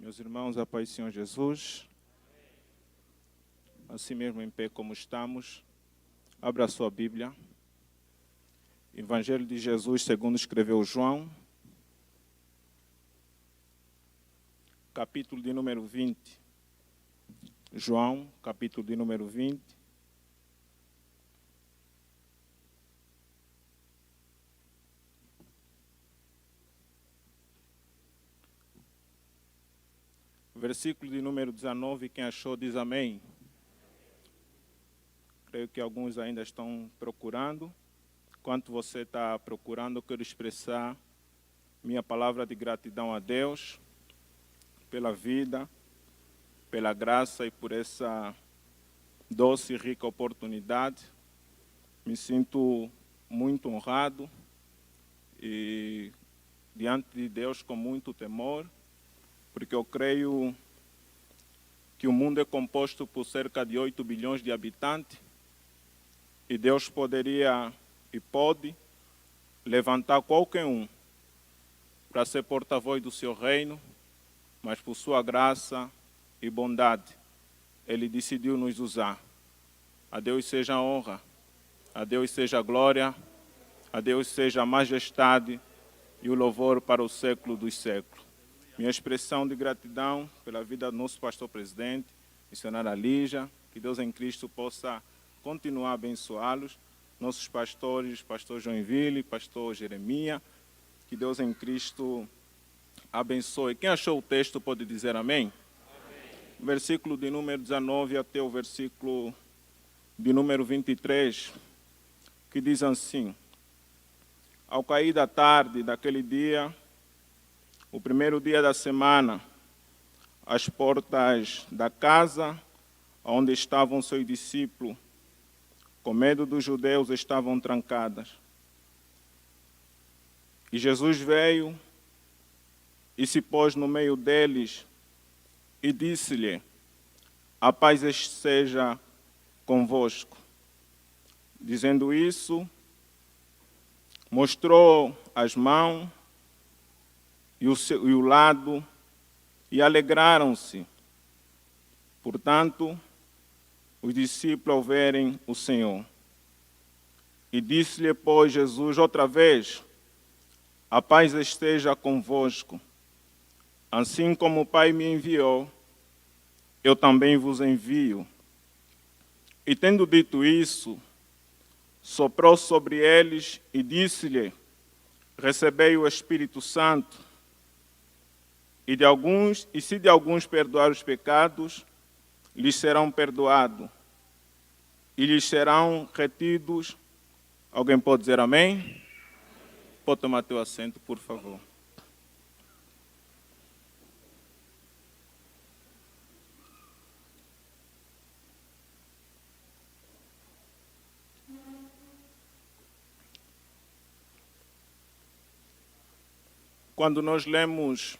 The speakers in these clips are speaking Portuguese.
Meus irmãos, a paz do Senhor Jesus, assim mesmo em pé como estamos, abra a sua Bíblia. Evangelho de Jesus segundo escreveu João, capítulo de número 20. João, capítulo de número 20. Versículo de número 19, quem achou diz amém. Creio que alguns ainda estão procurando. Enquanto você está procurando, eu quero expressar minha palavra de gratidão a Deus pela vida, pela graça e por essa doce e rica oportunidade. Me sinto muito honrado e diante de Deus com muito temor, porque eu creio que o mundo é composto por cerca de 8 bilhões de habitantes e Deus poderia e pode levantar qualquer um para ser porta-voz do seu reino, mas por sua graça e bondade, Ele decidiu nos usar. A Deus seja a honra, a Deus seja a glória, a Deus seja a majestade e o louvor para o século dos séculos. Minha expressão de gratidão pela vida do nosso pastor presidente, missionária Lígia, que Deus em Cristo possa continuar a abençoá-los, nossos pastores, pastor Joinville, pastor Jeremias, que Deus em Cristo abençoe. Quem achou o texto pode dizer amém? Amém. Versículo de número 19 até o versículo de número 23, que diz assim: Ao cair da tarde daquele dia, o primeiro dia da semana, as portas da casa onde estavam seus discípulos, com medo dos judeus, estavam trancadas. E Jesus veio e se pôs no meio deles e disse-lhe: A paz seja convosco. Dizendo isso, mostrou as mãos e o lado, e alegraram-se. Portanto, os discípulos ao verem o Senhor. E disse-lhe, pois, Jesus outra vez: A paz esteja convosco. Assim como o Pai me enviou, eu também vos envio. E tendo dito isso, soprou sobre eles e disse-lhe: Recebei o Espírito Santo. E se de alguns perdoar os pecados, lhes serão perdoados, e lhes serão retidos. Alguém pode dizer amém? Pode tomar teu assento, por favor. Quando nós lemos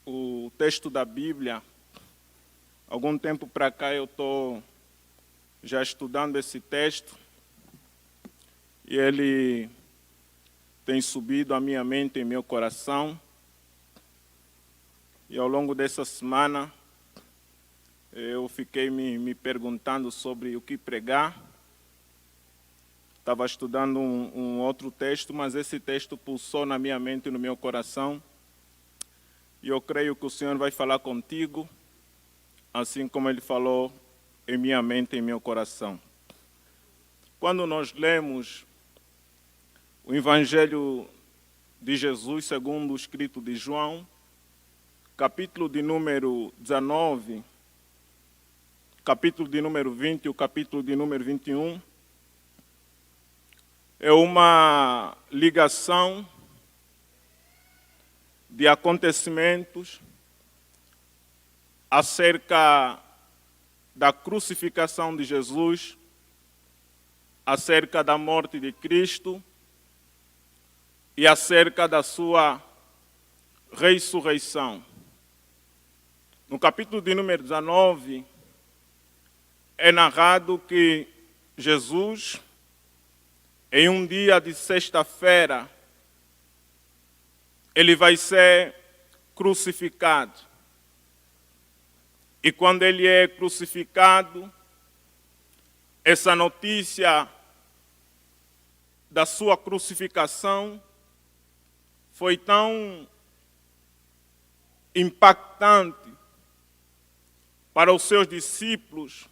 o texto da Bíblia, algum tempo para cá eu estou já estudando esse texto e ele tem subido à minha mente e meu coração. E ao longo dessa semana eu fiquei me perguntando sobre o que pregar. Estava estudando um outro texto, mas esse texto pulsou na minha mente e no meu coração. E eu creio que o Senhor vai falar contigo, assim como Ele falou em minha mente e em meu coração. Quando nós lemos o Evangelho de Jesus, segundo o escrito de João, capítulo de número 19, capítulo de número 20 e o capítulo de número 21, é uma ligação de acontecimentos acerca da crucificação de Jesus, acerca da morte de Cristo e acerca da sua ressurreição. No capítulo de número 19, é narrado que Jesus, em um dia de sexta-feira, ele vai ser crucificado. E quando ele é crucificado, essa notícia da sua crucificação foi tão impactante para os seus discípulos,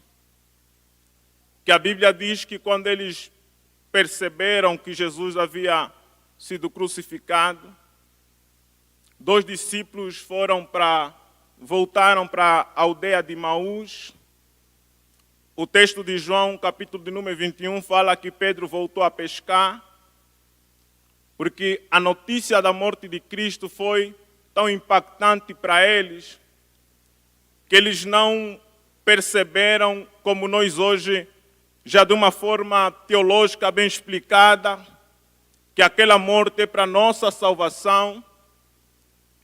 que a Bíblia diz que quando eles perceberam que Jesus havia sido crucificado, 2 discípulos voltaram para a aldeia de Maús. O texto de João, capítulo de número 21, fala que Pedro voltou a pescar, porque a notícia da morte de Cristo foi tão impactante para eles, que eles não perceberam, como nós hoje, já de uma forma teológica bem explicada, que aquela morte é para nossa salvação.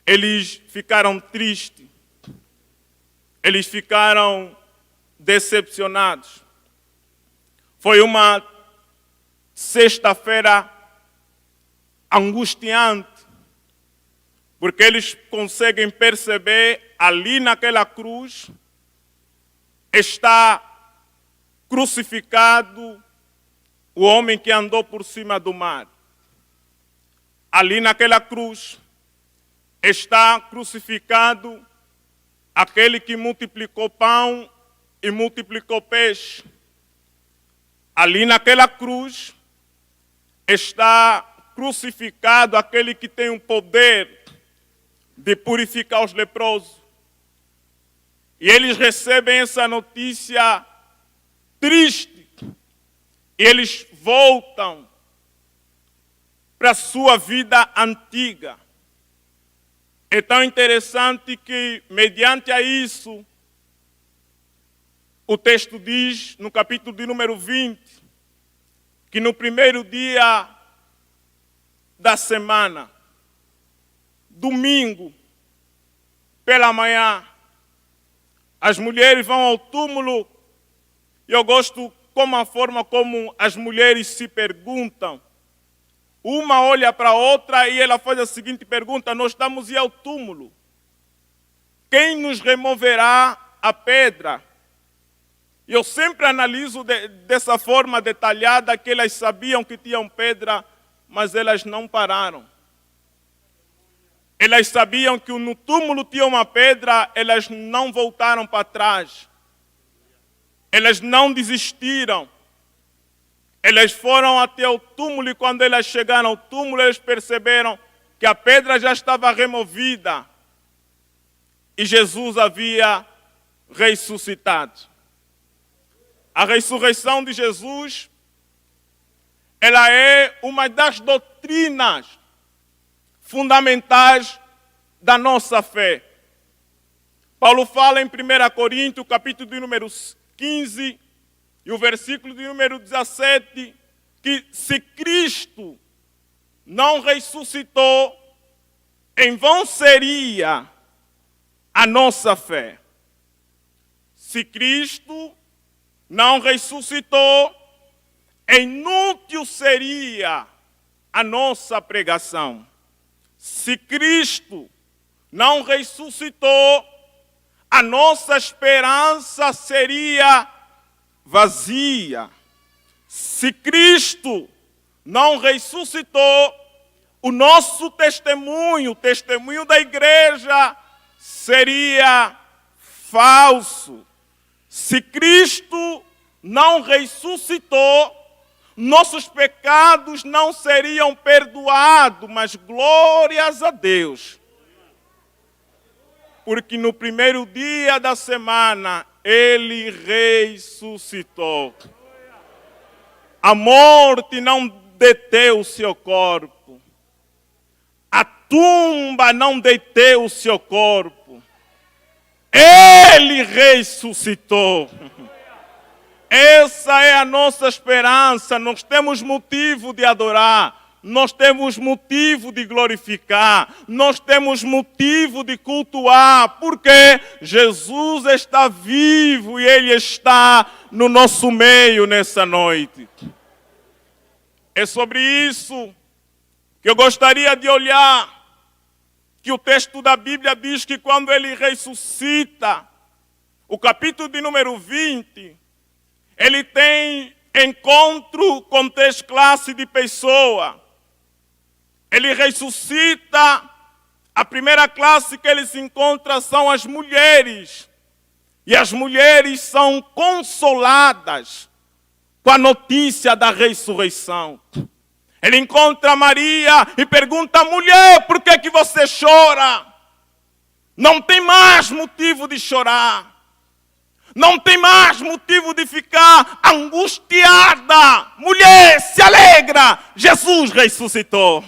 Eles ficaram tristes, eles ficaram decepcionados. Foi uma sexta-feira angustiante, porque eles conseguem perceber ali naquela cruz está crucificado o homem que andou por cima do mar. Ali naquela cruz está crucificado aquele que multiplicou pão e multiplicou peixe. Ali naquela cruz está crucificado aquele que tem o poder de purificar os leprosos. E eles recebem essa notícia triste e eles voltam para a sua vida antiga. É tão interessante que, mediante a isso, o texto diz, no capítulo de número 20, que no primeiro dia da semana, domingo, pela manhã, as mulheres vão ao túmulo, e eu gosto como a forma como as mulheres se perguntam. Uma olha para a outra e ela faz a seguinte pergunta: nós estamos indo ao túmulo. Quem nos removerá a pedra? E eu sempre analiso dessa forma detalhada que elas sabiam que tinham pedra, mas elas não pararam. Elas sabiam que no túmulo tinha uma pedra, elas não voltaram para trás. Elas não desistiram. Elas foram até o túmulo e quando elas chegaram ao túmulo, eles perceberam que a pedra já estava removida e Jesus havia ressuscitado. A ressurreição de Jesus, ela é uma das doutrinas fundamentais da nossa fé. Paulo fala em 1 Coríntios, capítulo de número 15, e o versículo de número 17, que se Cristo não ressuscitou, em vão seria a nossa fé. Se Cristo não ressuscitou, inútil seria a nossa pregação. Se Cristo não ressuscitou, a nossa esperança seria vazia. Se Cristo não ressuscitou, o nosso testemunho, o testemunho da igreja, seria falso. Se Cristo não ressuscitou, nossos pecados não seriam perdoados, mas glórias a Deus. Porque no primeiro dia da semana, Ele ressuscitou. A morte não deteu o seu corpo. A tumba não deteu o seu corpo. Ele ressuscitou. Essa é a nossa esperança. Nós temos motivo de adorar. Nós temos motivo de glorificar. Nós temos motivo de cultuar. Porque Jesus está vivo e Ele está no nosso meio nessa noite. É sobre isso que eu gostaria de olhar. que o texto da Bíblia diz que quando ele ressuscita, o capítulo de número 20, ele tem encontro com 3 classes de pessoas. Ele ressuscita, a primeira classe que ele se encontra são as mulheres. E as mulheres são consoladas com a notícia da ressurreição. Ele encontra Maria e pergunta: mulher, por que você chora? Não tem mais motivo de chorar. Não tem mais motivo de ficar angustiada. Mulher, se alegra, Jesus ressuscitou.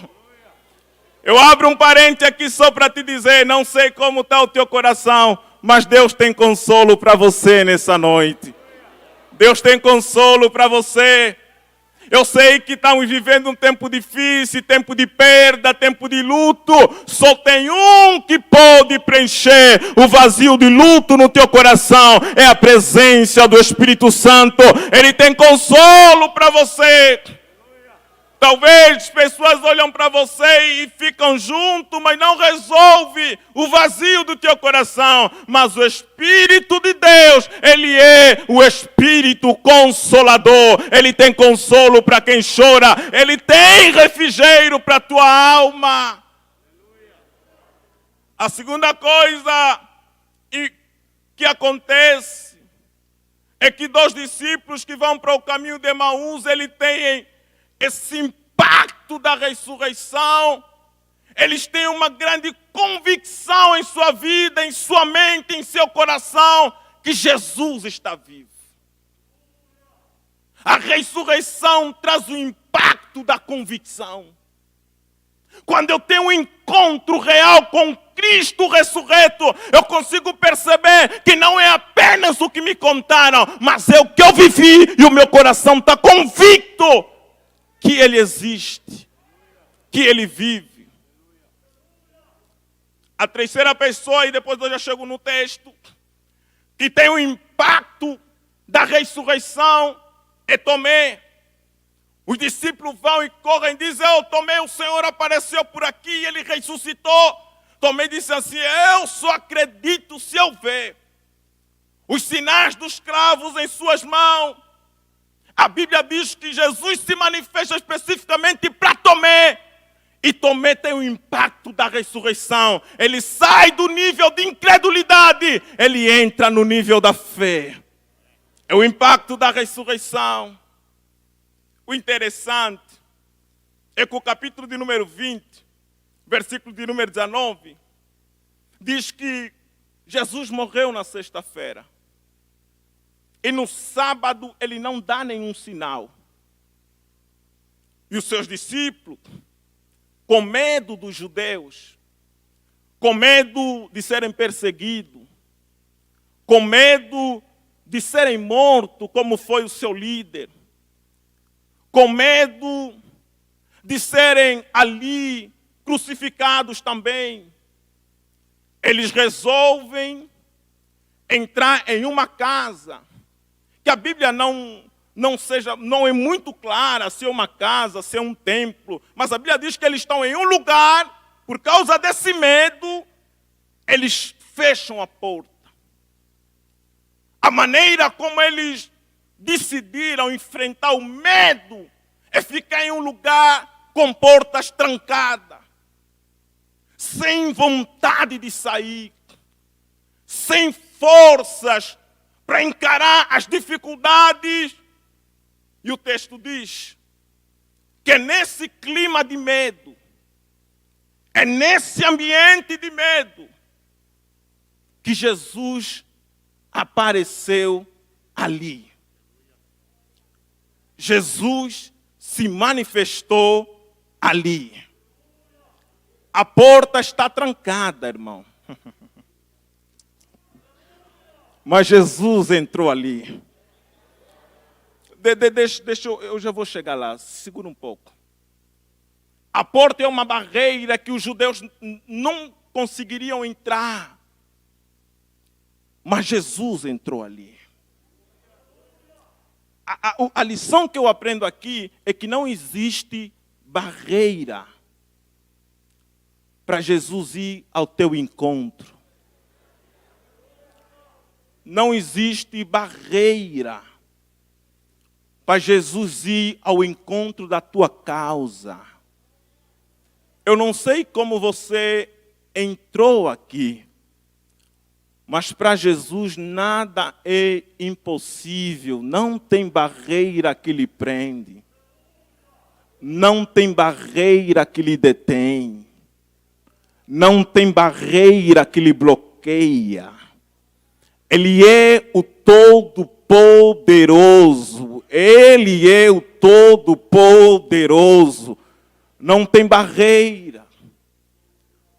Eu abro um parente aqui só para te dizer, não sei como está o teu coração, mas Deus tem consolo para você nessa noite. Deus tem consolo para você. Eu sei que estamos vivendo um tempo difícil, tempo de perda, tempo de luto. Só tem um que pode preencher o vazio de luto no teu coração. É a presença do Espírito Santo. Ele tem consolo para você. Talvez pessoas olham para você e ficam juntos, mas não resolve o vazio do teu coração. Mas o Espírito de Deus, Ele é o Espírito Consolador. Ele tem consolo para quem chora. Ele tem refrigério para a tua alma. A segunda coisa que acontece é que 2 discípulos que vão para o caminho de Emaús, eles têm esse impacto da ressurreição. Eles têm uma grande convicção em sua vida, em sua mente, em seu coração, que Jesus está vivo. A ressurreição traz o impacto da convicção. Quando eu tenho um encontro real com Cristo ressurreto, eu consigo perceber que não é apenas o que me contaram, mas é o que eu vivi e o meu coração está convicto que Ele existe, que Ele vive. A terceira pessoa, e depois eu já chego no texto, que tem o impacto da ressurreição, é Tomé. Os discípulos vão e correm e dizem: Tomé, o Senhor apareceu por aqui e Ele ressuscitou. Tomé disse assim: eu só acredito se eu ver os sinais dos cravos em suas mãos. A Bíblia diz que Jesus se manifesta especificamente para Tomé. E Tomé tem o impacto da ressurreição. Ele sai do nível de incredulidade. Ele entra no nível da fé. É o impacto da ressurreição. O interessante é que o capítulo de número 20, versículo de número 19, diz que Jesus morreu na sexta-feira. E no sábado ele não dá nenhum sinal. E os seus discípulos, com medo dos judeus, com medo de serem perseguidos, com medo de serem mortos, como foi o seu líder, com medo de serem ali crucificados também, eles resolvem entrar em uma casa, que a Bíblia não é muito clara se é uma casa, se é um templo, mas a Bíblia diz que eles estão em um lugar, por causa desse medo, eles fecham a porta. A maneira como eles decidiram enfrentar o medo é ficar em um lugar com portas trancadas, sem vontade de sair, sem forças para encarar as dificuldades. E o texto diz que é nesse clima de medo, é nesse ambiente de medo, que Jesus apareceu ali. Jesus se manifestou ali. A porta está trancada, irmão. Mas Jesus entrou ali. Eu já vou chegar lá, segura um pouco. A porta é uma barreira que os judeus não conseguiriam entrar. Mas Jesus entrou ali. A lição que eu aprendo aqui é que não existe barreira para Jesus ir ao teu encontro. Não existe barreira para Jesus ir ao encontro da tua causa. Eu não sei como você entrou aqui, mas para Jesus nada é impossível. Não tem barreira que lhe prende. Não tem barreira que lhe detém. Não tem barreira que lhe bloqueia. Ele é o Todo-Poderoso. Ele é o Todo-Poderoso. Não tem barreira.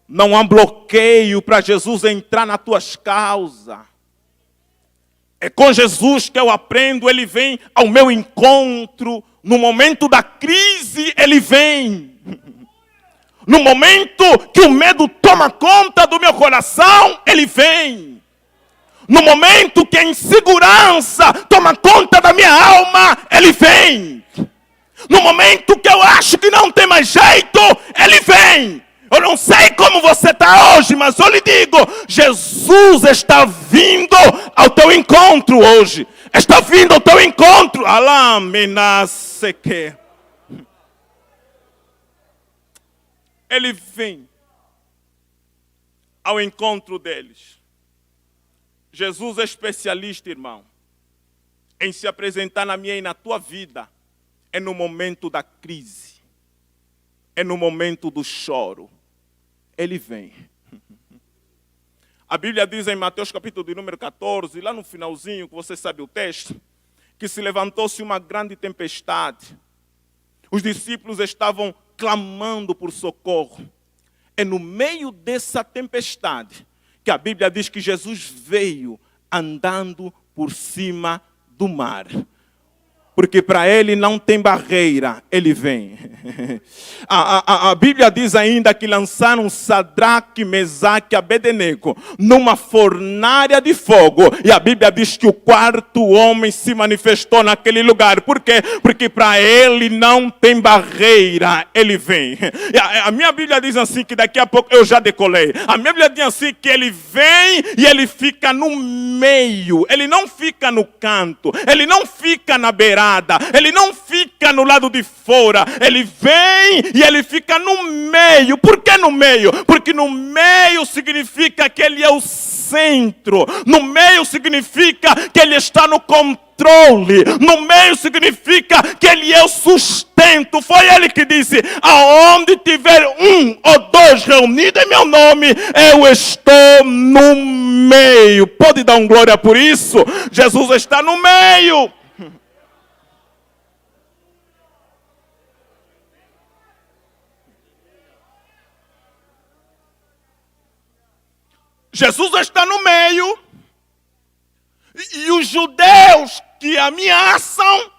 Não há bloqueio para Jesus entrar nas tuas causas. É com Jesus que eu aprendo, Ele vem ao meu encontro. No momento da crise, Ele vem. No momento que o medo toma conta do meu coração, Ele vem. No momento que a insegurança toma conta da minha alma, Ele vem. No momento que eu acho que não tem mais jeito, Ele vem. Eu não sei como você está hoje, mas eu lhe digo, Jesus está vindo ao teu encontro hoje. Está vindo ao teu encontro. Alá, menaceque. Ele vem ao encontro deles. Jesus é especialista, irmão, em se apresentar na minha e na tua vida. É no momento da crise. É no momento do choro. Ele vem. A Bíblia diz em Mateus capítulo de número 14, lá no finalzinho, que você sabe o texto, que se levantou-se uma grande tempestade. Os discípulos estavam clamando por socorro. É no meio dessa tempestade que a Bíblia diz que Jesus veio andando por cima do mar. Porque para Ele não tem barreira, Ele vem. A Bíblia diz ainda que lançaram Sadraque, Mesaque e Abednego numa fornalha de fogo. E a Bíblia diz que o quarto homem se manifestou naquele lugar. Por quê? Porque para Ele não tem barreira, Ele vem. A minha Bíblia diz assim, que daqui a pouco eu já decolei. A minha Bíblia diz assim, que Ele vem e Ele fica no meio. Ele não fica no canto. Ele não fica na beirada. Ele não fica no lado de fora. Ele vem e Ele fica no meio. Por que no meio? Porque no meio significa que Ele é o centro. No meio significa que Ele está no controle. No meio significa que Ele é o sustento. Foi Ele que disse, aonde tiver um ou dois reunidos em meu nome, eu estou no meio. Pode dar um glória por isso? Jesus está no meio. Jesus está no meio, e os judeus que ameaçam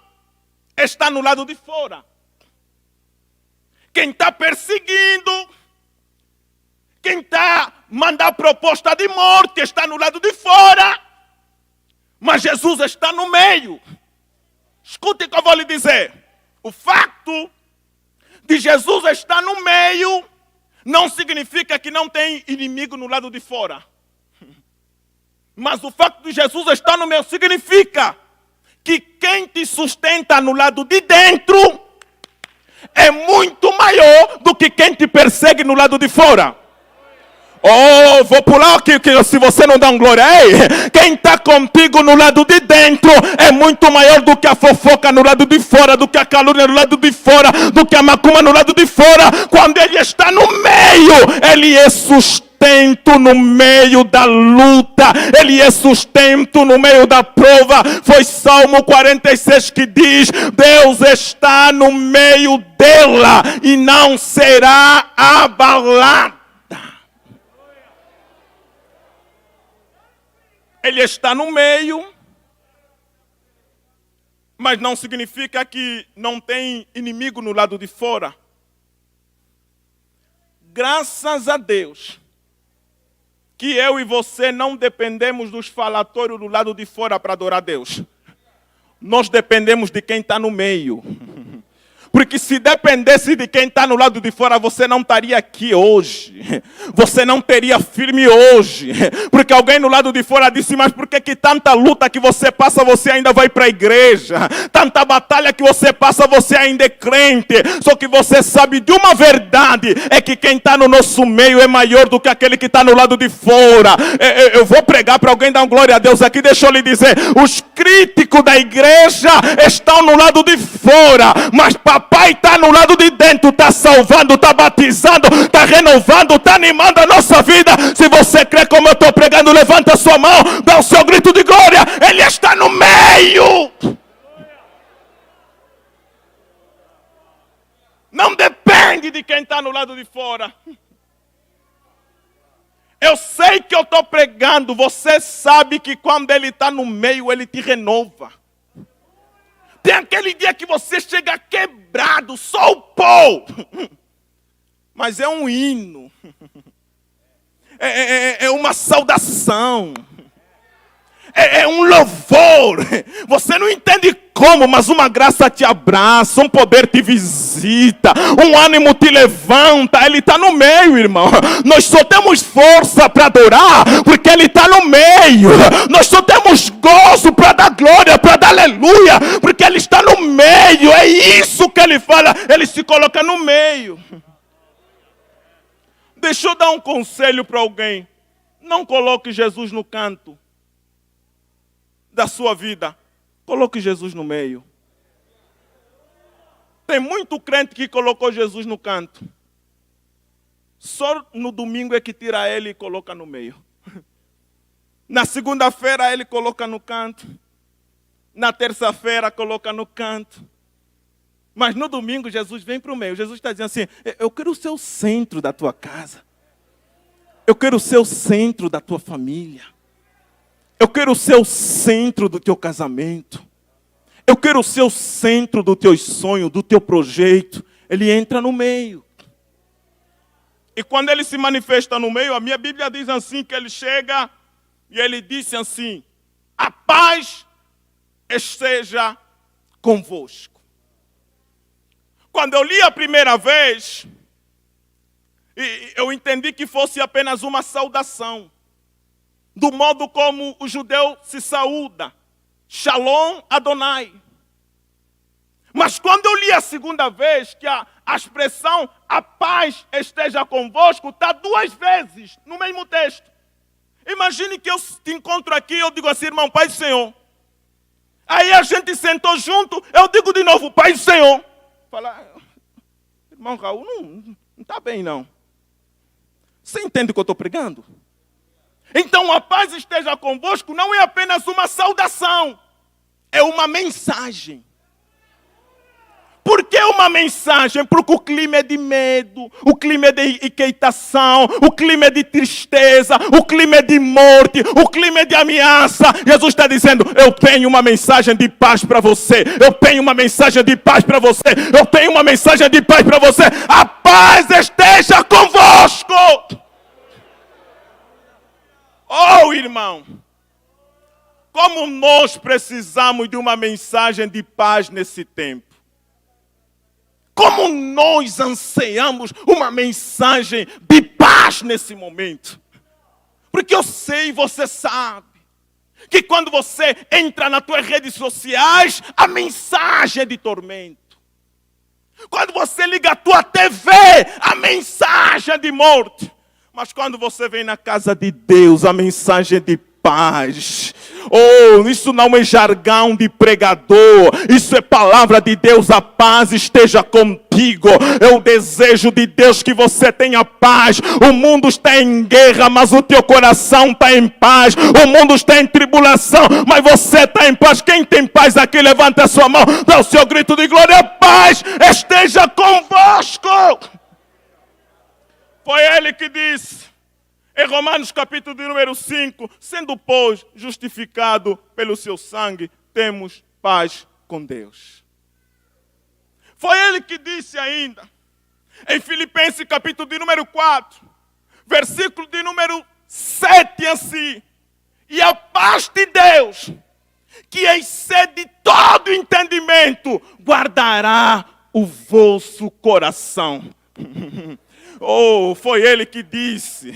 estão no lado de fora. Quem está perseguindo, quem está mandando proposta de morte está no lado de fora, mas Jesus está no meio. Escute o que eu vou lhe dizer. O facto de Jesus estar no meio não significa que não tem inimigo no lado de fora. Mas o fato de Jesus estar no meio significa que quem te sustenta no lado de dentro é muito maior do que quem te persegue no lado de fora. Oh, vou pular aqui, que se você não dá um glória. Ei, quem está contigo no lado de dentro é muito maior do que a fofoca no lado de fora, do que a calúnia no lado de fora, do que a macumba no lado de fora. Quando Ele está no meio, Ele é sustento no meio da luta. Ele é sustento no meio da prova. Foi Salmo 46 que diz, Deus está no meio dela e não será abalada. Ele está no meio, mas não significa que não tem inimigo no lado de fora. Graças a Deus que eu e você não dependemos dos falatórios do lado de fora para adorar a Deus. Nós dependemos de quem está no meio. Porque se dependesse de quem está no lado de fora, você não estaria aqui hoje. Você não teria firme hoje. Porque alguém no lado de fora disse, mas por que tanta luta que você passa, você ainda vai para a igreja? Tanta batalha que você passa, você ainda é crente. Só que você sabe de uma verdade, é que quem está no nosso meio é maior do que aquele que está no lado de fora. Eu vou pregar para alguém dar uma glória a Deus aqui, deixa eu lhe dizer, os críticos da igreja estão no lado de fora, mas papai está no lado de dentro, está salvando, está batizando, está renovando, está animando a nossa vida. Se você crê como eu estou pregando, levanta a sua mão, dá o seu grito de glória, ele está no meio. Não depende de quem está no lado de fora. Eu sei que eu estou pregando, você sabe que quando ele está no meio, ele te renova. Tem aquele dia que você chega quebrado, só o pó. Mas é um hino. É uma saudação. É um louvor. Você não entende como, mas uma graça te abraça, um poder te visita, um ânimo te levanta. Ele está no meio, irmão. Nós só temos força para adorar porque ele está no meio. Nós só temos gozo para dar glória, para dar aleluia, porque ele está no meio. É isso que ele fala, ele se coloca no meio. Deixa eu dar um conselho para alguém. Não coloque Jesus no canto da sua vida. Coloque Jesus no meio. Tem muito crente que colocou Jesus no canto. Só no domingo é que tira ele e coloca no meio. Na segunda-feira ele coloca no canto. Na terça-feira coloca no canto. Mas no domingo Jesus vem para o meio. Jesus está dizendo assim, eu quero ser o centro da tua casa. Eu quero ser o centro da tua família. Eu quero ser o centro do teu casamento. Eu quero ser o centro do teu sonho, do teu projeto. Ele entra no meio. E quando ele se manifesta no meio, a minha Bíblia diz assim, que ele chega e ele disse assim, a paz esteja convosco. Quando eu li a primeira vez, eu entendi que fosse apenas uma saudação. Do modo como o judeu se saúda. Shalom Adonai. Mas quando eu li a segunda vez, que a expressão a paz esteja convosco, está 2 vezes no mesmo texto. Imagine que eu te encontro aqui, eu digo assim, irmão, Pai do Senhor. Aí a gente sentou junto, eu digo de novo, Pai do Senhor. Fala, irmão Raul, não está bem não. Você entende o que eu estou pregando? Então a paz esteja convosco não é apenas uma saudação, é uma mensagem. Por que uma mensagem? Porque o clima é de medo, o clima é de inquietação, o clima é de tristeza, o clima é de morte, o clima é de ameaça. Jesus está dizendo, eu tenho uma mensagem de paz para você, eu tenho uma mensagem de paz para você, eu tenho uma mensagem de paz para você. A paz esteja convosco. Oh, irmão, como nós precisamos de uma mensagem de paz nesse tempo. Como nós anseiamos uma mensagem de paz nesse momento. Porque eu sei, você sabe, que quando você entra nas tuas redes sociais, a mensagem é de tormento. Quando você liga a tua TV, a mensagem é de morte. Mas quando você vem na casa de Deus, a mensagem é de paz. Oh, isso não é jargão de pregador. Isso é palavra de Deus. A paz esteja contigo. É o desejo de Deus que você tenha paz. O mundo está em guerra, mas o teu coração está em paz. O mundo está em tribulação, mas você está em paz. Quem tem paz aqui, levanta a sua mão, dá o seu grito de glória. A paz esteja convosco. Foi ele que disse em Romanos capítulo de número 5, sendo pois justificado pelo seu sangue, temos paz com Deus. Foi ele que disse ainda em Filipenses capítulo de número 4, versículo de número 7 assim, e a paz de Deus, que excede todo entendimento, guardará o vosso coração. Oh, foi ele que disse,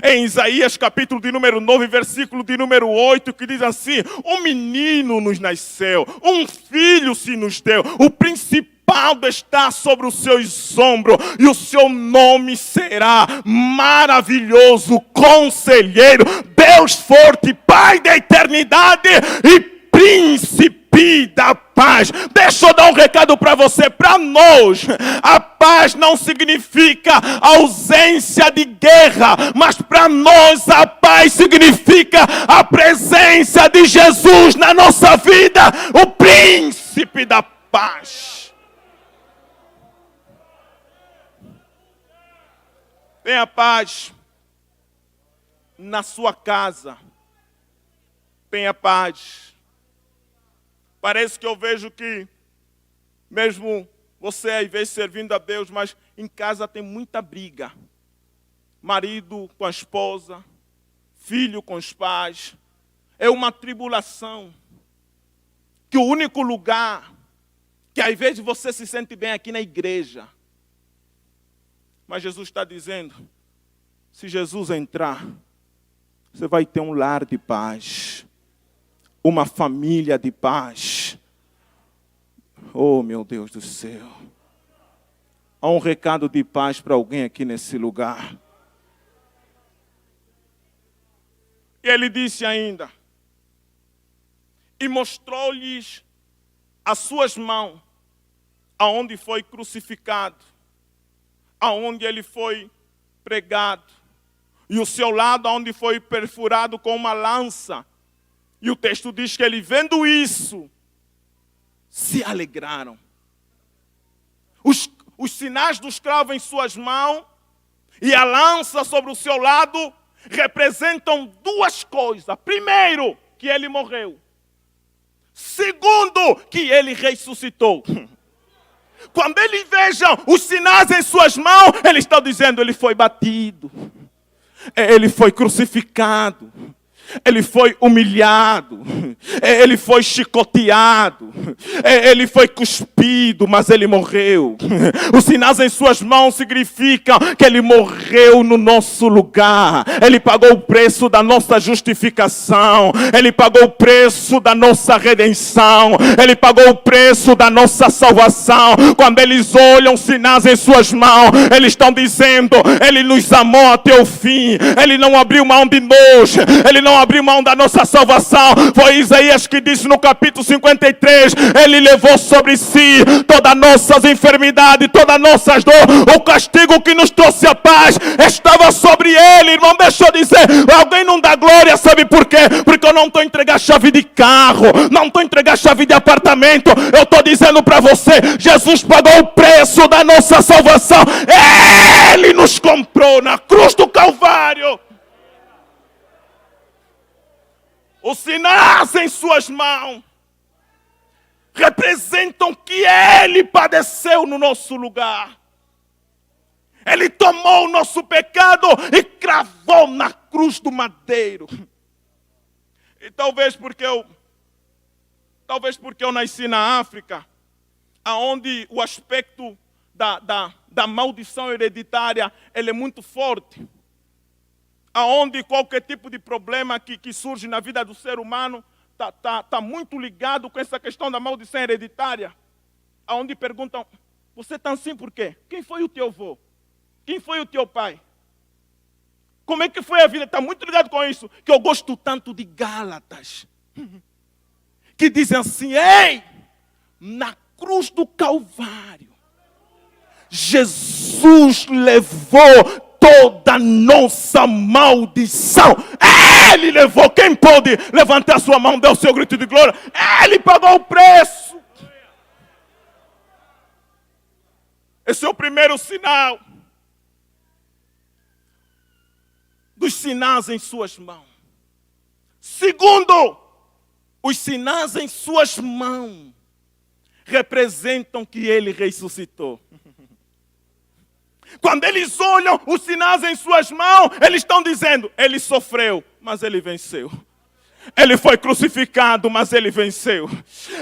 em Isaías capítulo de número 9, versículo de número 8, que diz assim: um menino nos nasceu, um filho se nos deu, o principado está sobre os seus ombros, e o seu nome será Maravilhoso, Conselheiro, Deus Forte, Pai da Eternidade e Príncipe da Paz. Deixa eu dar um recado para você, para nós. A paz não significa ausência de guerra, mas para nós a paz significa a presença de Jesus na nossa vida, o Príncipe da Paz. Tenha paz na sua casa. Tenha paz. Parece que eu vejo que, mesmo você às vezes servindo a Deus, mas em casa tem muita briga. Marido com a esposa, filho com os pais. É uma tribulação. Que o único lugar que às vezes você se sente bem aqui na igreja. Mas Jesus está dizendo, se Jesus entrar, você vai ter um lar de paz. Uma família de paz. Oh, meu Deus do céu. Há um recado de paz para alguém aqui nesse lugar. E ele disse ainda, e mostrou-lhes as suas mãos, aonde foi crucificado, aonde ele foi pregado, e o seu lado, aonde foi perfurado com uma lança. E o texto diz que ele, vendo isso, se alegraram. Os sinais dos cravos em suas mãos e a lança sobre o seu lado representam duas coisas. Primeiro, que ele morreu. Segundo, que ele ressuscitou. Quando eles vejam os sinais em suas mãos, eles estão dizendo, ele foi batido, ele foi crucificado, ele foi humilhado, ele foi chicoteado, ele foi cuspido, mas ele morreu. Os sinais em suas mãos significam que ele morreu no nosso lugar. Ele pagou o preço da nossa justificação. Ele pagou o preço da nossa redenção. Ele pagou o preço da nossa salvação. Quando eles olham os sinais em suas mãos, eles estão dizendo, ele nos amou até o fim. Ele não abriu mão de nós. Ele não abriu mão da nossa salvação. Foi Isaías que disse no capítulo 53, ele levou sobre si todas as nossas enfermidades, todas as nossas dores. O castigo que nos trouxe a paz estava sobre ele. Irmão, deixa eu dizer, alguém não dá glória, sabe por quê? Porque eu não estou entregando a chave de carro, não estou entregando a chave de apartamento. Eu estou dizendo para você, Jesus pagou o preço da nossa salvação. Ele nos comprou na cruz do Calvário. Os sinais em suas mãos representam que ele padeceu no nosso lugar. Ele tomou o nosso pecado e cravou na cruz do madeiro. E talvez porque eu nasci na África, onde o aspecto da maldição hereditária ele é muito forte. Aonde qualquer tipo de problema que surge na vida do ser humano está muito ligado com essa questão da maldição hereditária. Aonde perguntam, você está assim por quê? Quem foi o teu avô? Quem foi o teu pai? Como é que foi a vida? Está muito ligado com isso. Que eu gosto tanto de Gálatas. Que dizem assim, ei, na cruz do Calvário, Jesus levou toda a nossa maldição. Ele levou. Quem pode levantar sua mão, dar o seu grito de glória? Ele pagou o preço. Esse é o primeiro sinal dos sinais em suas mãos. Segundo, os sinais em suas mãos representam que ele ressuscitou. Quando eles olham os sinais em suas mãos, eles estão dizendo, ele sofreu, mas ele venceu. Ele foi crucificado, mas ele venceu.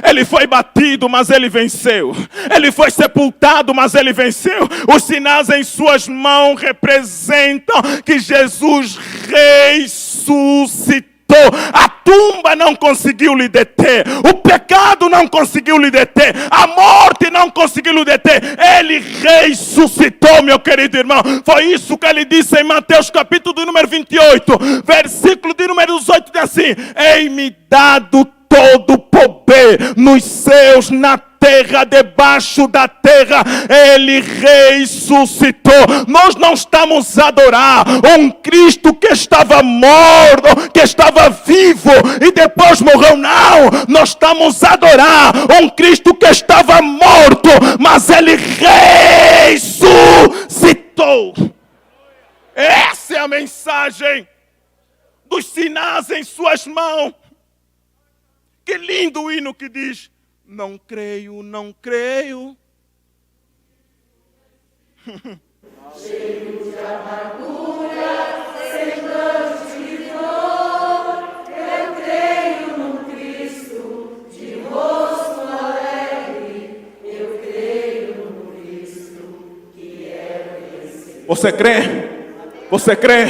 Ele foi batido, mas ele venceu. Ele foi sepultado, mas ele venceu. Os sinais em suas mãos representam que Jesus ressuscitou. A tumba não conseguiu lhe deter. O pecado não conseguiu lhe deter. A morte não conseguiu lhe deter. Ele ressuscitou, meu querido irmão. Foi isso que ele disse em Mateus capítulo de número 28, versículo de número 18, diz assim: ei-me dado todo o poder nos céus, na terra, debaixo da terra. Ele ressuscitou. Nós não estamos a adorar um Cristo que estava morto, que estava vivo e depois morreu. Não, nós estamos a adorar um Cristo que estava morto, mas ele ressuscitou. Essa é a mensagem dos sinais em suas mãos. Que lindo o hino que diz: não creio, não creio. Cheio de amargura, semblante de dor, eu creio num Cristo de rosto alegre, eu creio num Cristo que é vencedor. Você crê? Você crê?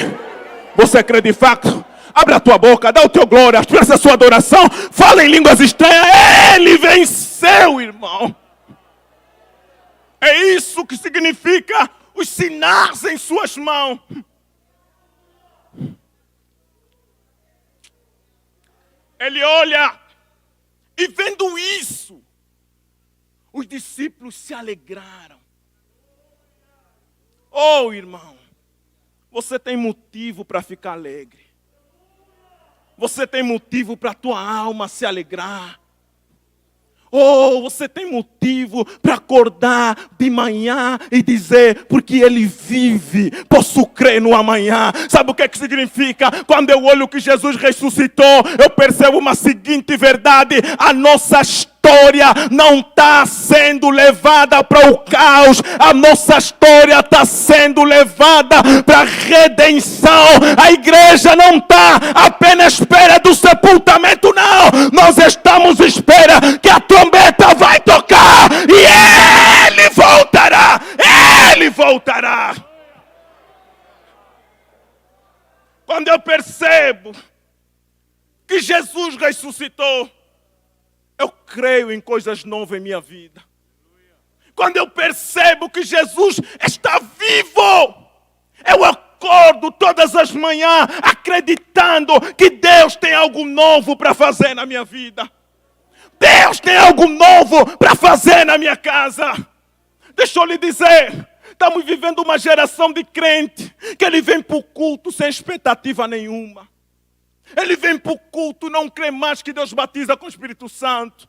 Você crê de fato? Abre a tua boca, dá o teu glória, expressa a sua adoração, fala em línguas estranhas. Ele venceu, irmão. É isso que significa os sinais em suas mãos. Ele olha e vendo isso, os discípulos se alegraram. Oh, irmão, você tem motivo para ficar alegre. Você tem motivo para a tua alma se alegrar. Oh, você tem motivo para acordar de manhã e dizer: porque Ele vive, posso crer no amanhã. Sabe o que significa? Quando eu olho que Jesus ressuscitou, eu percebo uma seguinte verdade: a nossa história não está sendo levada para o caos. A nossa história está sendo levada para a redenção. A igreja não está apenas à espera do sepultamento, não. Nós estamos à espera que a trombeta vai tocar e Ele voltará. Ele voltará. Quando eu percebo que Jesus ressuscitou, eu creio em coisas novas em minha vida. Quando eu percebo que Jesus está vivo, eu acordo todas as manhãs acreditando que Deus tem algo novo para fazer na minha vida. Deus tem algo novo para fazer na minha casa. Deixa eu lhe dizer, estamos vivendo uma geração de crente que ele vem para o culto sem expectativa nenhuma. Ele vem para o culto, não crê mais que Deus batiza com o Espírito Santo.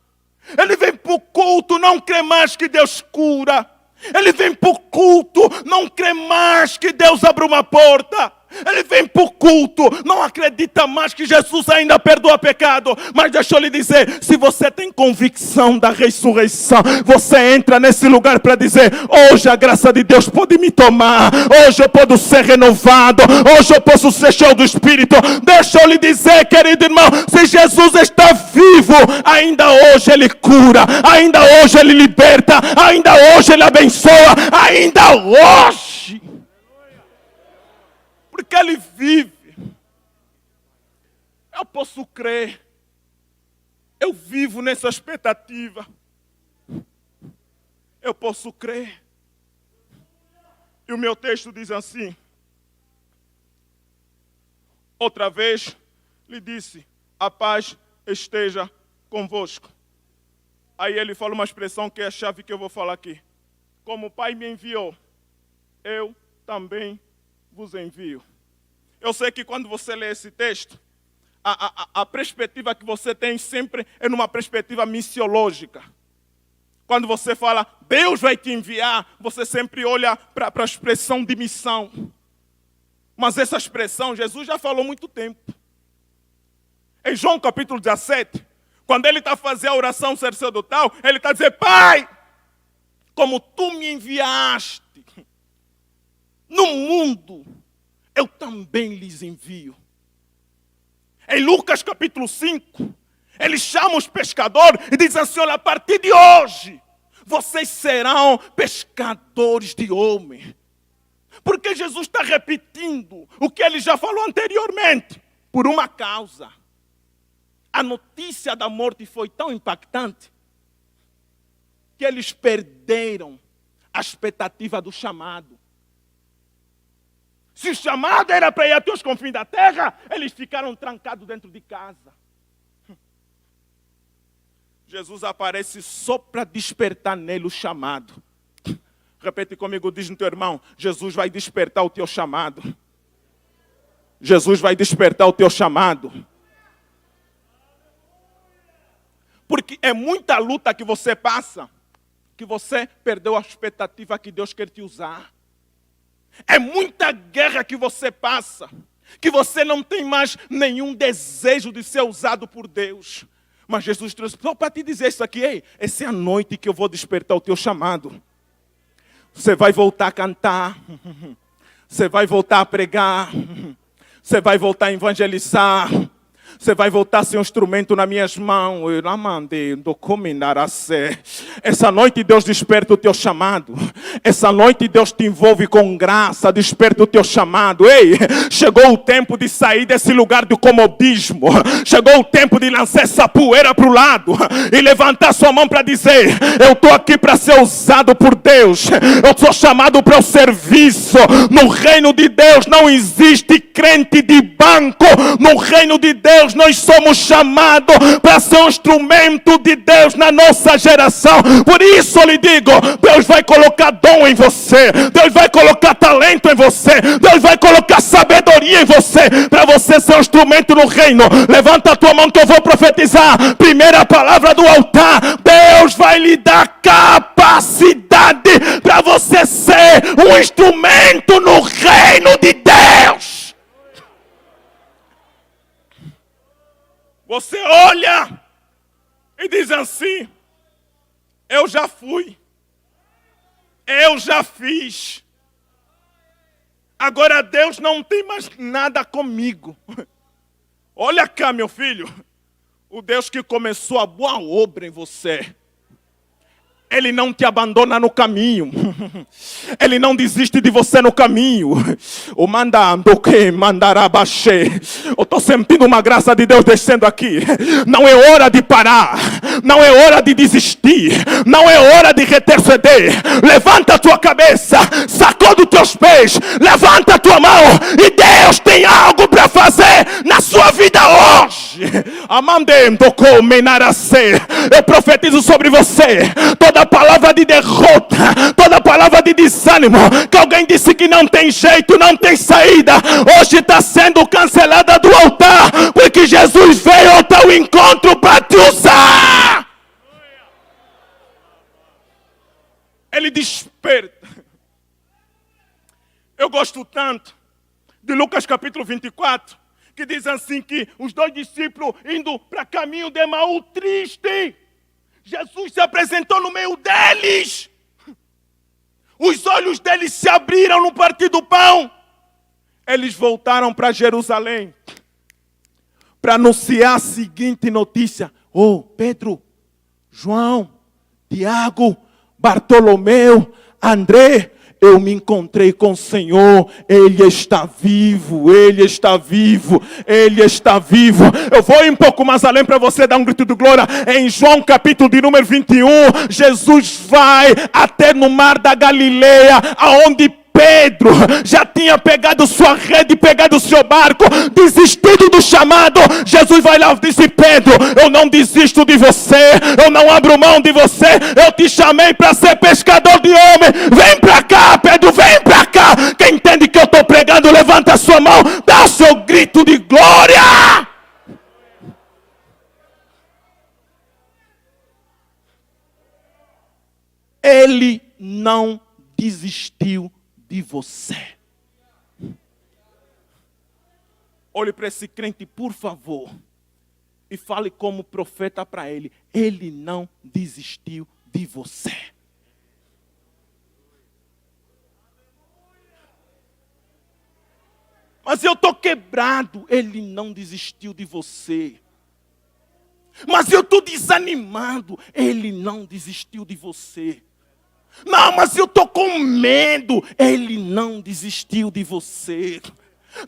Ele vem para o culto, não crê mais que Deus cura. Ele vem para o culto, não crê mais que Deus abre uma porta. Ele vem para o culto, não acredita mais que Jesus ainda perdoa pecado. Mas deixa eu lhe dizer, se você tem convicção da ressurreição, você entra nesse lugar para dizer: hoje a graça de Deus pode me tomar. Hoje eu posso ser renovado. Hoje eu posso ser cheio do Espírito. Deixa eu lhe dizer, querido irmão, se Jesus está vivo, ainda hoje Ele cura. Ainda hoje Ele liberta. Ainda hoje Ele abençoa. Ainda hoje. Porque Ele vive. Eu posso crer. Eu vivo nessa expectativa. Eu posso crer. E o meu texto diz assim: outra vez lhe disse: a paz esteja convosco. Aí ele fala uma expressão que é a chave que eu vou falar aqui. Como o Pai me enviou, eu também vos envio. Eu sei que quando você lê esse texto, a perspectiva que você tem sempre é numa perspectiva missiológica. Quando você fala, Deus vai te enviar, você sempre olha para a expressão de missão. Mas essa expressão, Jesus já falou há muito tempo. Em João capítulo 17, quando ele está fazendo a oração sacerdotal, ele está dizendo: Pai, como tu me enviaste no mundo, eu também lhes envio. Em Lucas capítulo 5, ele chama os pescadores e diz assim: olha, a partir de hoje, vocês serão pescadores de homens. Porque Jesus está repetindo o que ele já falou anteriormente. Por uma causa. A notícia da morte foi tão impactante que eles perderam a expectativa do chamado. Se o chamado era para ir até os confins da terra, eles ficaram trancados dentro de casa. Jesus aparece só para despertar nele o chamado. Repete comigo, diz no teu irmão: Jesus vai despertar o teu chamado. Jesus vai despertar o teu chamado. Porque é muita luta que você passa, que você perdeu a expectativa que Deus quer te usar. É muita guerra que você passa, que você não tem mais nenhum desejo de ser usado por Deus. Mas Jesus trouxe só para te dizer isso aqui: ei, essa é a noite que eu vou despertar o teu chamado. Você vai voltar a cantar, você vai voltar a pregar, você vai voltar a evangelizar, você vai voltar a ser um instrumento nas minhas mãos. Essa noite Deus desperta o teu chamado. Essa noite Deus te envolve com graça, desperta o teu chamado. Ei, chegou o tempo de sair desse lugar do comodismo. Chegou o tempo de lançar essa poeira para o lado e levantar sua mão para dizer: eu estou aqui para ser usado por Deus. Eu sou chamado para o serviço. No reino de Deus não existe crente de banco. No reino de Deus nós somos chamados para ser um instrumento de Deus na nossa geração. Por isso eu lhe digo: Deus vai colocar dom em você, Deus vai colocar talento em você, Deus vai colocar sabedoria em você, para você ser um instrumento no reino. Levanta a tua mão que eu vou profetizar. Primeira palavra do altar: Deus vai lhe dar capacidade para você ser um instrumento no reino de Deus. Você olha e diz assim: eu já fui, eu já fiz, agora Deus não tem mais nada comigo. Olha cá, meu filho, o Deus que começou a boa obra em você, Ele não te abandona no caminho. Ele não desiste de você no caminho. O mandando que mandará baixar. Eu estou sentindo uma graça de Deus descendo aqui. Não é hora de parar. Não é hora de desistir. Não é hora de retroceder. Levanta a tua cabeça. Sacuda os teus pés. Levanta a tua mão. E Deus tem algo para fazer na sua vida hoje. Eu profetizo sobre você toda palavra de derrota, toda palavra de desânimo, que alguém disse que não tem jeito, não tem saída, hoje está sendo cancelada do altar, porque Jesus veio ao teu encontro para te usar. Ele desperta. Eu gosto tanto de Lucas capítulo 24, que diz assim que os dois discípulos indo para caminho de Emaú triste, Jesus se apresentou no meio deles. Os olhos deles se abriram no partir do pão. Eles voltaram para Jerusalém para anunciar a seguinte notícia: oh, Pedro, João, Tiago, Bartolomeu, André, eu me encontrei com o Senhor, Ele está vivo, Ele está vivo, Ele está vivo. Eu vou ir um pouco mais além para você dar um grito de glória. Em João capítulo de número 21, Jesus vai até no mar da Galileia, aonde Pedro já tinha pegado sua rede, pegado seu barco, desistido do chamado. Jesus vai lá e disse: Pedro, eu não desisto de você, eu não abro mão de você, eu te chamei para ser pescador de homem. Vem para cá, Pedro, vem para cá. Quem entende que eu estou pregando, levanta a sua mão, dá o seu grito de glória. Ele não desistiu de você. Olhe para esse crente, por favor, e fale como profeta para ele: ele não desistiu de você. Mas eu estou quebrado. Ele não desistiu de você. Mas eu estou desanimado. Ele não desistiu de você. Não, mas eu estou com medo. Ele não desistiu de você.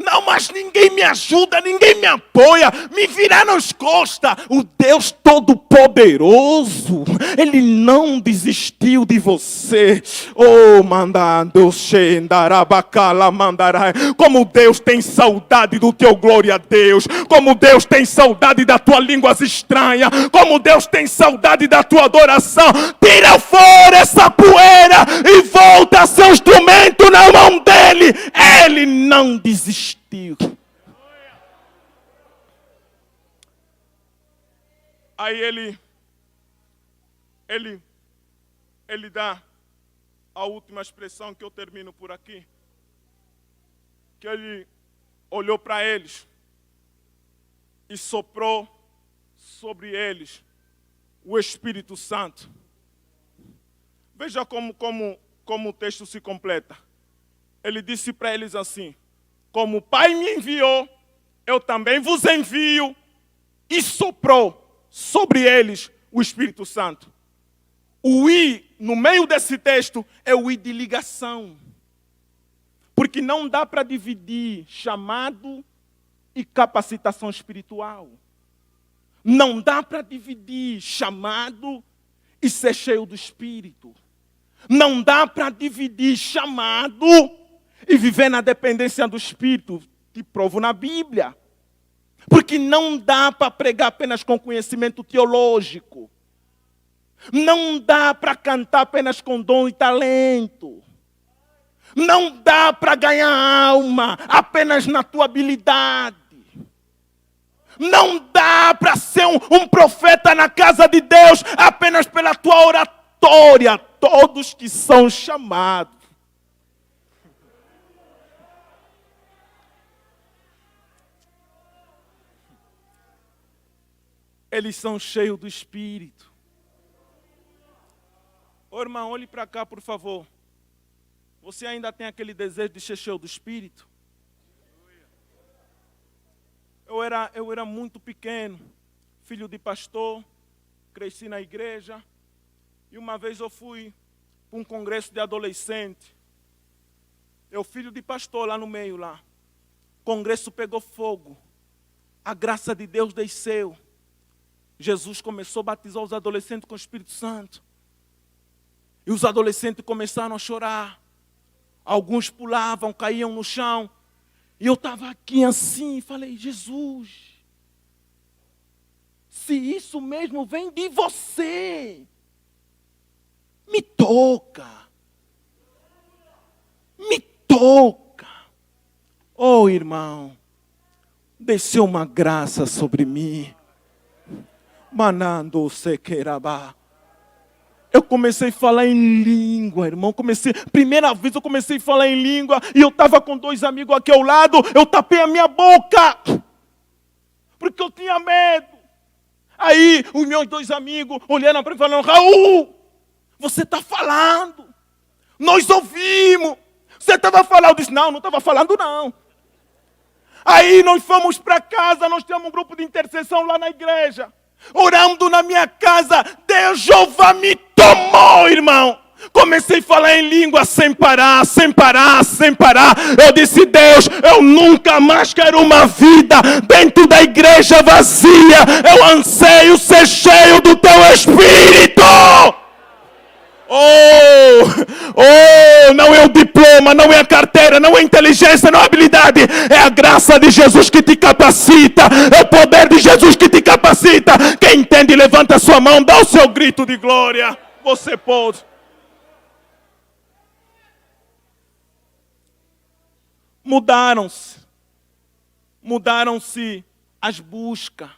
Não, mas ninguém me ajuda, ninguém me apoia, me viraram as costas. O Deus Todo-Poderoso, Ele não desistiu de você. Oh, mandando, xendarabacala, mandarai. Como Deus tem saudade do teu glória a Deus. Como Deus tem saudade da tua línguas estranhas. Como Deus tem saudade da tua adoração. Tira fora essa poeira e volta a seu instrumento na mão dEle. Ele não desistiu. Aí ele dá a última expressão que eu termino por aqui. Que ele olhou para eles e soprou sobre eles o Espírito Santo. Veja como o texto se completa. Ele disse para eles assim: como o Pai me enviou, eu também vos envio. E soprou sobre eles o Espírito Santo. O I, no meio desse texto, é o I de ligação. Porque não dá para dividir chamado e capacitação espiritual. Não dá para dividir chamado e ser cheio do Espírito. Não dá para dividir chamado e viver na dependência do Espírito. Te provo na Bíblia. Porque não dá para pregar apenas com conhecimento teológico. Não dá para cantar apenas com dom e talento. Não dá para ganhar alma apenas na tua habilidade. Não dá para ser um profeta na casa de Deus apenas pela tua oratória. Todos que são chamados. Eles são cheios do Espírito. Ô irmão, olhe para cá, por favor. Você ainda tem aquele desejo de ser cheio do Espírito? Eu era muito pequeno, filho de pastor, cresci na igreja. E uma vez eu fui para um congresso de adolescente. Eu, filho de pastor, lá no meio, lá. O congresso pegou fogo. A graça de Deus desceu. Jesus começou a batizar os adolescentes com o Espírito Santo. E os adolescentes começaram a chorar. Alguns pulavam, caíam no chão. E eu estava aqui assim, falei: Jesus, se isso mesmo vem de você, me toca. Me toca. Oh, irmão, desceu uma graça sobre mim. Manando sequerabá. Eu comecei a falar em língua, irmão. Primeira vez eu comecei a falar em língua. E eu estava com 2 amigos aqui ao lado. Eu tapei a minha boca. Porque eu tinha medo. Aí os meus 2 amigos olharam para mim e falaram: Raul, você está falando. Nós ouvimos. Você estava falando. Eu disse: não estava falando não. Aí nós fomos para casa. Nós temos um grupo de intercessão lá na igreja. Orando na minha casa, Deus Jeová me tomou, irmão. Comecei a falar em língua sem parar, sem parar, sem parar. Eu disse: Deus, eu nunca mais quero uma vida dentro da igreja vazia. Eu anseio ser cheio do teu Espírito. Não é o diploma, não é a carteira, não é a inteligência, não é a habilidade. É a graça de Jesus que te capacita. É o poder de Jesus que te capacita. Quem entende, levanta a sua mão, dá o seu grito de glória. Você pode. Mudaram-se as buscas.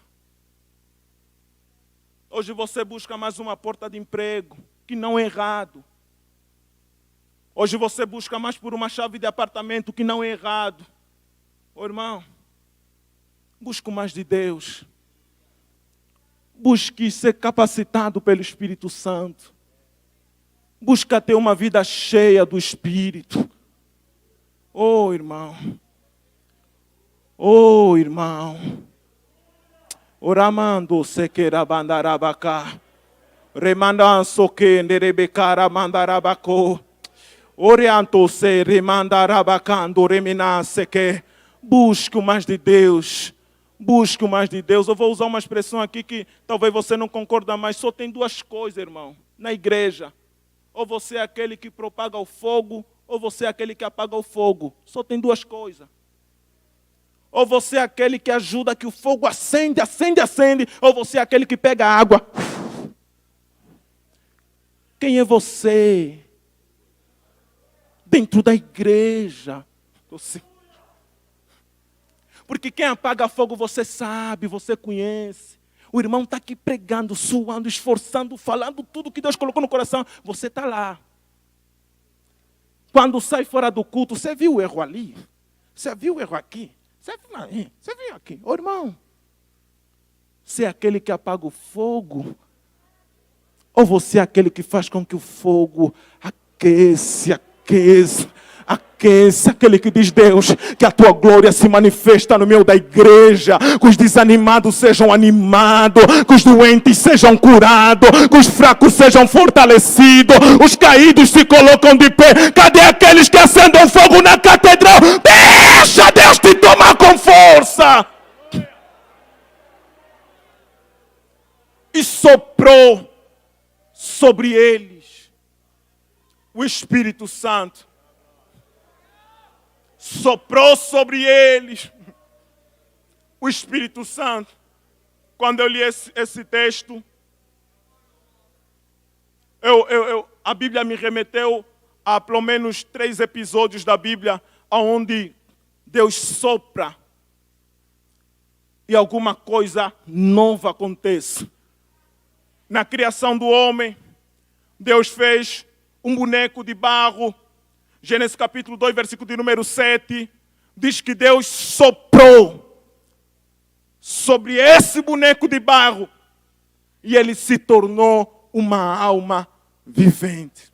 Hoje você busca mais uma porta de emprego, que não é errado. Hoje você busca mais por uma chave de apartamento, que não é errado. Ô irmão, busque mais de Deus. Busque ser capacitado pelo Espírito Santo. Busca ter uma vida cheia do Espírito. Oh, irmão, Oh, irmão. Oramando sequeira bandarabacá. Remandanço que nerebecara mandarabaco. Orianto se remandarabacando reminasse que. Busque o mais de Deus. Busque o mais de Deus. Eu vou usar uma expressão aqui que talvez você não concorda, mas só tem duas coisas, irmão, na igreja. Ou você é aquele que propaga o fogo, ou você é aquele que apaga o fogo. Só tem duas coisas. Ou você é aquele que ajuda que o fogo acende, acende, acende, ou você é aquele que pega a água. Quem é você? Dentro da igreja. Porque quem apaga fogo você sabe, você conhece. O irmão está aqui pregando, suando, esforçando, falando tudo que Deus colocou no coração. Você está lá. Quando sai fora do culto, você viu o erro ali? Você viu o erro aqui? Você viu aqui? Ô irmão, você é aquele que apaga o fogo? Ou você é aquele que faz com que o fogo aquece, aquele que diz, Deus, que a tua glória se manifesta no meio da igreja, que os desanimados sejam animados, que os doentes sejam curados, que os fracos sejam fortalecidos, os caídos se colocam de pé. Cadê aqueles que acendem fogo na catedral? Deixa Deus te tomar com força. E soprou sobre eles o Espírito Santo. Soprou sobre eles o Espírito Santo. Quando eu li esse texto, a Bíblia me remeteu a pelo menos 3 episódios da Bíblia onde Deus sopra e alguma coisa nova acontece. Na criação do homem, Deus fez um boneco de barro. Gênesis capítulo 2, versículo de número 7, diz que Deus soprou sobre esse boneco de barro e ele se tornou uma alma vivente.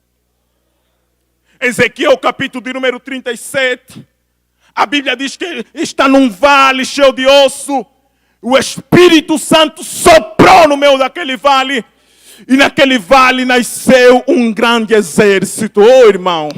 Ezequiel capítulo de número 37, a Bíblia diz que está num vale cheio de osso. O Espírito Santo soprou no meio daquele vale. E naquele vale nasceu um grande exército. Oh, irmão.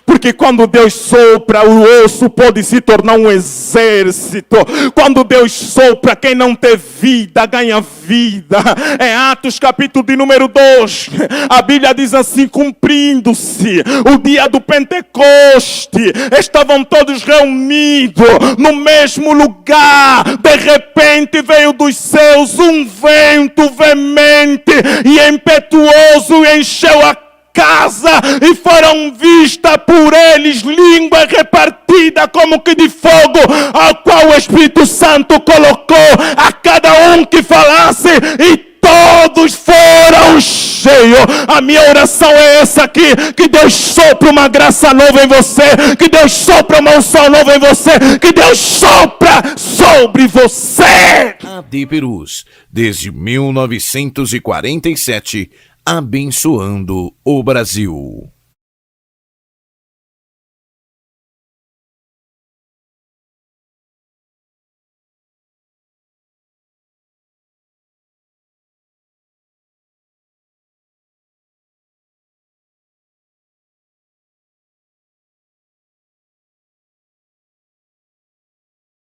Porque quando Deus sopra, o osso pode se tornar um exército. Quando Deus sopra, quem não tem vida, ganha vida. É Atos capítulo de número 2. A Bíblia diz assim, cumprindo-se o dia do Pentecoste. Estavam todos reunidos no mesmo lugar. De repente veio dos céus um vento veemente e impetuoso e encheu a casa e foram vistas por eles línguas repartidas como que de fogo, ao qual o Espírito Santo colocou a cada um que falasse e todos foram cheios. A minha oração é essa aqui, que Deus sopra uma graça nova em você, que Deus sopra uma unção nova em você, que Deus sopra sobre você. AD Perus, desde 1947, abençoando o Brasil.